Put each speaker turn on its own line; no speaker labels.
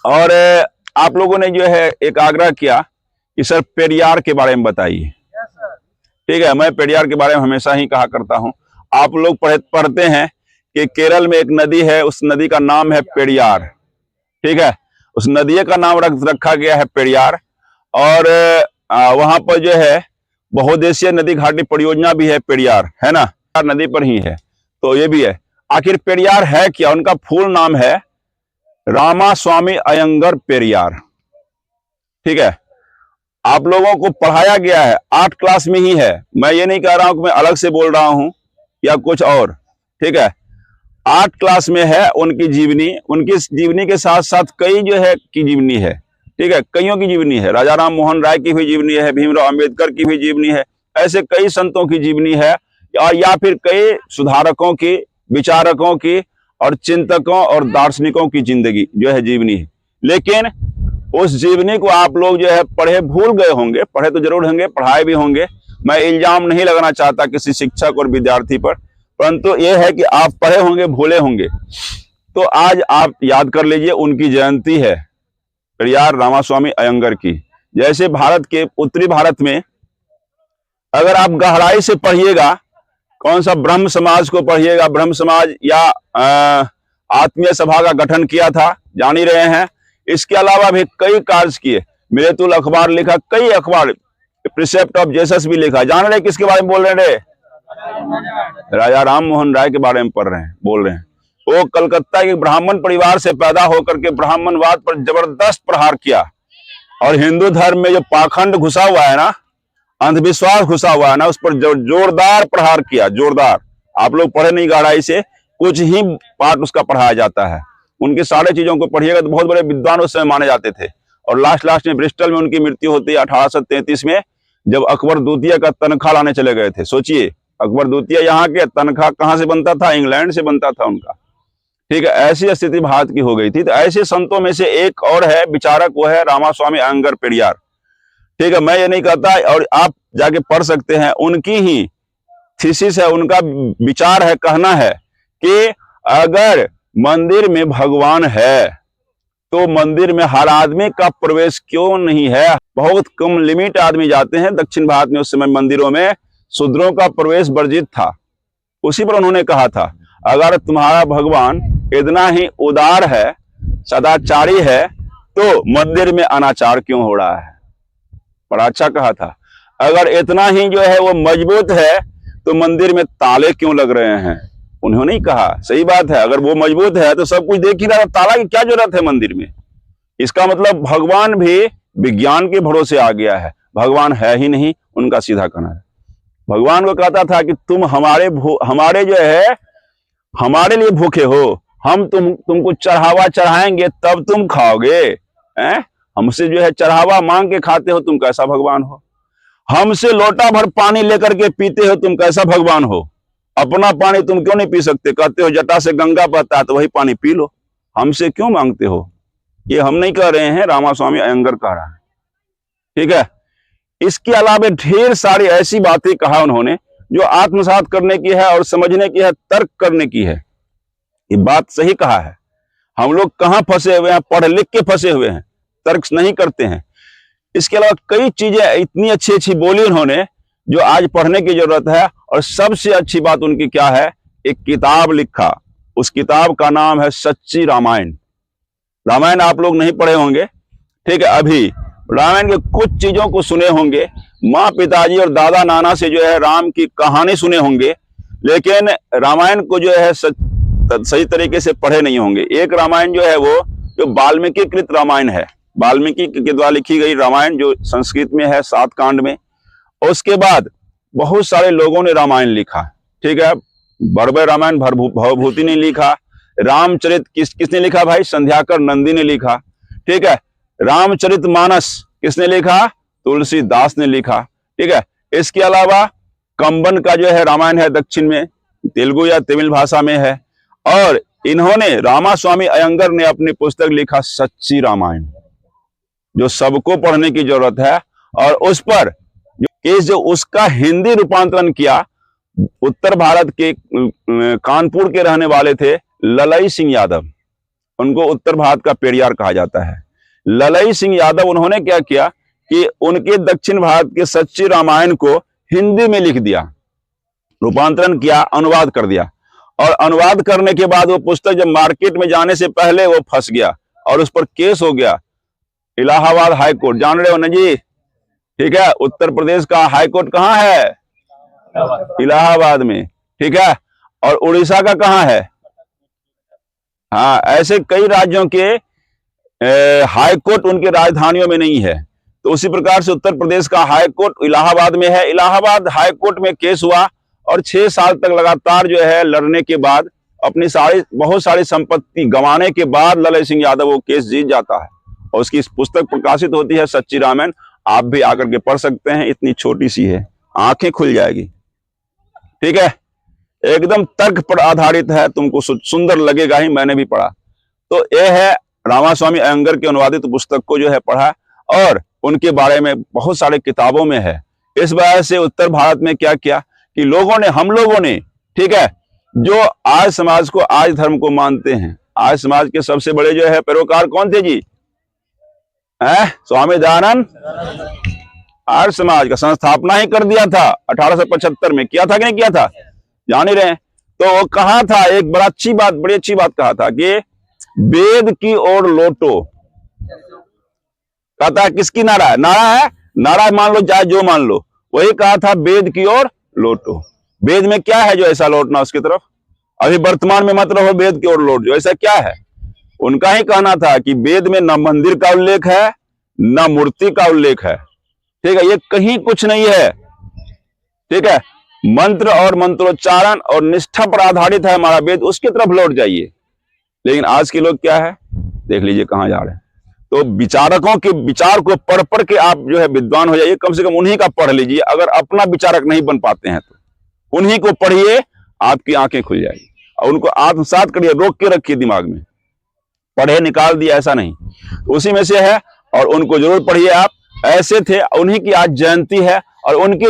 और आप लोगों ने जो है एक आग्रह किया कि सर पेरियार के बारे में बताइए। ठीक है, मैं पेरियार के बारे में हमेशा ही कहा करता हूं। आप लोग पढ़ते हैं कि केरल में एक नदी है, उस नदी का नाम है पेरियार। ठीक है, उस नदी का नाम रखा गया है पेरियार। और वहां पर जो है बहुउद्देशीय नदी घाटी परियोजना भी है पेरियार, है ना, नदी पर ही है। तो ये भी है। आखिर पेरियार है क्या? उनका फुल नाम है रामास्वामी अयंगर पेरियार। ठीक है, आप लोगों को पढ़ाया गया है, 8 क्लास में ही है। मैं ये नहीं कह रहा हूं कि मैं अलग से बोल रहा हूं या कुछ और। ठीक है, 8 क्लास में है उनकी जीवनी के साथ साथ कई जो है की जीवनी है। ठीक है, कईयों की जीवनी है। राजा राम मोहन राय की भी जीवनी है, भीमराव अंबेडकर की भी जीवनी है, ऐसे कई संतों की जीवनी है, और या फिर कई सुधारकों की, विचारकों की और चिंतकों और दार्शनिकों की जिंदगी जो है जीवनी है। लेकिन उस जीवनी को आप लोग जो है पढ़े भूल गए होंगे। पढ़े तो जरूर होंगे, पढ़ाए भी होंगे। मैं इल्जाम नहीं लगाना चाहता किसी शिक्षक और विद्यार्थी पर, परंतु यह है कि आप पढ़े होंगे, भूले होंगे। तो आज आप याद कर लीजिए, उनकी जयंती है, पेरियार रामास्वामी अयंगर की। जैसे भारत के उत्तरी भारत में अगर आप गहराई से पढ़िएगा, कौन सा ब्रह्म समाज को पढ़िएगा, ब्रह्म समाज या आत्मीय सभा का गठन किया था, जान ही रहे हैं। इसके अलावा भी कई कार्य किए, मिलेतुल अखबार लिखा, कई अखबार, प्रिसेप्ट ऑफ जेसस भी लिखा। जान रहे किसके बारे में बोल रहे हैं? राजा राम मोहन राय के बारे में पढ़ रहे हैं, बोल रहे हैं। वो कलकत्ता के ब्राह्मण परिवार से पैदा होकर के ब्राह्मणवाद पर जबरदस्त प्रहार किया, और हिंदू धर्म में जो पाखंड घुसा हुआ है ना, अंधविश्वास घुसा हुआ है ना, उस पर जोरदार प्रहार किया, जोरदार। आप लोग पढ़े नहीं गहराई से, कुछ ही पाठ उसका पढ़ाया जाता है। उनके सारे चीजों को पढ़िएगा तो बहुत बड़े विद्वान उस समय माने जाते थे। और लास्ट में ब्रिस्टल में उनकी मृत्यु होती है 1833 में, जब अकबर द्वितीय का तनख्वाह लाने चले गए थे। सोचिए, अकबर द्वितीय यहाँ के तनख्वाह कहाँ से बनता था? इंग्लैंड से बनता था उनका। ठीक है, ऐसी स्थिति भारत की हो गई थी। तो ऐसे संतों में से एक और है विचारक, वो है रामास्वामी अयंगर पेरियार। ठीक है, मैं ये नहीं कहता, और आप जाके पढ़ सकते हैं, उनकी ही थीसिस है, उनका विचार है, कहना है कि अगर मंदिर में भगवान है तो मंदिर में हर आदमी का प्रवेश क्यों नहीं है? बहुत कम लिमिट आदमी जाते हैं। दक्षिण भारत में उस समय मंदिरों में शूद्रों का प्रवेश वर्जित था। उसी पर उन्होंने कहा था, अगर तुम्हारा भगवान इतना ही उदार है, सदाचारी है, तो मंदिर में अनाचार क्यों हो रहा है? बड़ा अच्छा कहा था। अगर इतना ही जो है वो मजबूत है, तो मंदिर में ताले क्यों लग रहे हैं? उन्होंने ही कहा, सही बात है, अगर वो मजबूत है तो सब कुछ देख ही रहा, ताला की क्या जरूरत है मंदिर में? इसका मतलब भगवान भी विज्ञान के भरोसे आ गया है, भगवान है ही नहीं, उनका सीधा कहना है। भगवान को कहता था कि तुम हमारे जो है हमारे लिए भूखे हो, हम तुमको चढ़ावा चढ़ाएंगे तब तुम खाओगे। हमसे जो है चढ़ावा मांग के खाते हो, तुम कैसा भगवान हो? हमसे लोटा भर पानी लेकर के पीते हो, तुम कैसा भगवान हो? अपना पानी तुम क्यों नहीं पी सकते? कहते हो जटा से गंगा बहता है तो वही पानी पी लो, हमसे क्यों मांगते हो? ये हम नहीं कह रहे हैं, रामास्वामी अयंगर कह रहा है। ठीक है, इसके अलावा ढेर सारी ऐसी बातें कहा उन्होंने जो आत्मसात करने की है और समझने की है, तर्क करने की है। ये बात सही कहा है। हम लोग कहां फंसे हुए हैं? पढ़ लिख के फंसे हुए हैं, तर्क नहीं करते हैं। इसके अलावा कई चीजें इतनी अच्छी अच्छी बोली उन्होंने, जो आज पढ़ने की जरूरत है। और सबसे अच्छी बात उनकी क्या है? एक किताब लिखा, उस किताब का नाम है सच्ची रामायण। रामायण आप लोग नहीं पढ़े होंगे, ठीक है, अभी रामायण के कुछ चीजों को सुने होंगे, माँ पिताजी और दादा नाना से जो है राम की कहानी सुने होंगे, लेकिन रामायण को जो है सही तरीके से पढ़े नहीं होंगे। एक रामायण जो है वो जो वाल्मीकि कृत रामायण है, वाल्मीकि के द्वारा लिखी गई रामायण, जो संस्कृत में है 7 कांड में। उसके बाद बहुत सारे लोगों ने रामायण लिखा, ठीक है, बड़बड़ रामायण भवभूति ने लिखा, रामचरित किसने लिखा भाई? संध्याकर नंदी ने लिखा। ठीक है, रामचरित मानस किसने लिखा? तुलसीदास ने लिखा। ठीक है, इसके अलावा कंबन का जो है रामायण है, दक्षिण में तेलुगु या तमिल भाषा में है। और इन्होंने, रामास्वामी अयंगर ने अपनी पुस्तक लिखा सच्ची रामायण, जो सबको पढ़ने की जरूरत है। और उस पर जो उसका हिंदी रूपांतरण किया, उत्तर भारत के कानपुर के रहने वाले थे ललई सिंह यादव, उनको उत्तर भारत का पेरियार कहा जाता है। ललई सिंह यादव उन्होंने क्या किया कि उनके दक्षिण भारत के सच्ची रामायण को हिंदी में लिख दिया, रूपांतरण किया, अनुवाद कर दिया। और अनुवाद करने के बाद वो पुस्तक जब मार्केट में जाने से पहले वो फंस गया और उस पर केस हो गया। इलाहाबाद हाई कोर्ट, जान रहे हो ना जी, ठीक है। उत्तर प्रदेश का हाई कोर्ट कहाँ है? इलाहाबाद में, ठीक है। और उड़ीसा का कहाँ है? हाँ, ऐसे कई राज्यों के हाई कोर्ट उनके राजधानियों में नहीं है। तो उसी प्रकार से उत्तर प्रदेश का हाई कोर्ट इलाहाबाद में है। इलाहाबाद हाई कोर्ट में केस हुआ और 6 साल तक लगातार जो है लड़ने के बाद अपनी बहुत सारी संपत्ति गंवाने के बाद ललई सिंह यादव वो केस जीत जाता है और उसकी पुस्तक प्रकाशित होती है सच्ची रामायण। आप भी आकर के पढ़ सकते हैं, इतनी छोटी सी है, आंखें खुल जाएगी, ठीक है। एकदम तर्क पर आधारित है, तुमको सुंदर लगेगा ही, मैंने भी पढ़ा। तो यह है रामास्वामी अयंगर के अनुवादित पुस्तक को जो है पढ़ा और उनके बारे में बहुत सारे किताबों में है। इस वजह से उत्तर भारत में क्या किया कि हम लोगों ने, ठीक है, जो आज समाज को, आज धर्म को मानते हैं, आज समाज के सबसे बड़े जो है पैरोकार कौन थे जी? स्वामी दयानंद आर्य समाज का संस्थापना ही कर दिया था 1875 में। किया था कि नहीं किया था? जान ही रहे हैं। तो वो कहा था, एक बड़ी अच्छी बात कहा था कि वेद की ओर लौटो। कहता है किसकी नारा है? नारा मान लो, चाहे जो मान लो, वही कहा था, वेद की ओर लौटो। वेद में क्या है जो ऐसा लौटना उसकी तरफ? अभी वर्तमान में मत रहो, वेद की ओर लौट जो, ऐसा क्या है? उनका ही कहना था कि वेद में न मंदिर का उल्लेख है न मूर्ति का उल्लेख है, ठीक है, ये कहीं कुछ नहीं है, ठीक है। मंत्र और मंत्रोच्चारण और निष्ठा पर आधारित है हमारा वेद, उसकी तरफ लौट जाइए। लेकिन आज के लोग क्या है, देख लीजिए कहां जा रहे हैं। तो विचारकों के विचार को पढ़ के आप जो है विद्वान हो जाइए, कम से कम उन्हीं का पढ़ लीजिए। अगर अपना विचारक नहीं बन पाते हैं तो उन्हीं को पढ़िए, आपकी आंखें खुल जाएगी। और उनको आत्मसात करिए, रोक के रखिए दिमाग में, पढ़े निकाल दिया ऐसा नहीं, उसी में से है। और उनको जरूर पढ़िए आप। ऐसे थे, उन्हीं की आज जयंती है और उनकी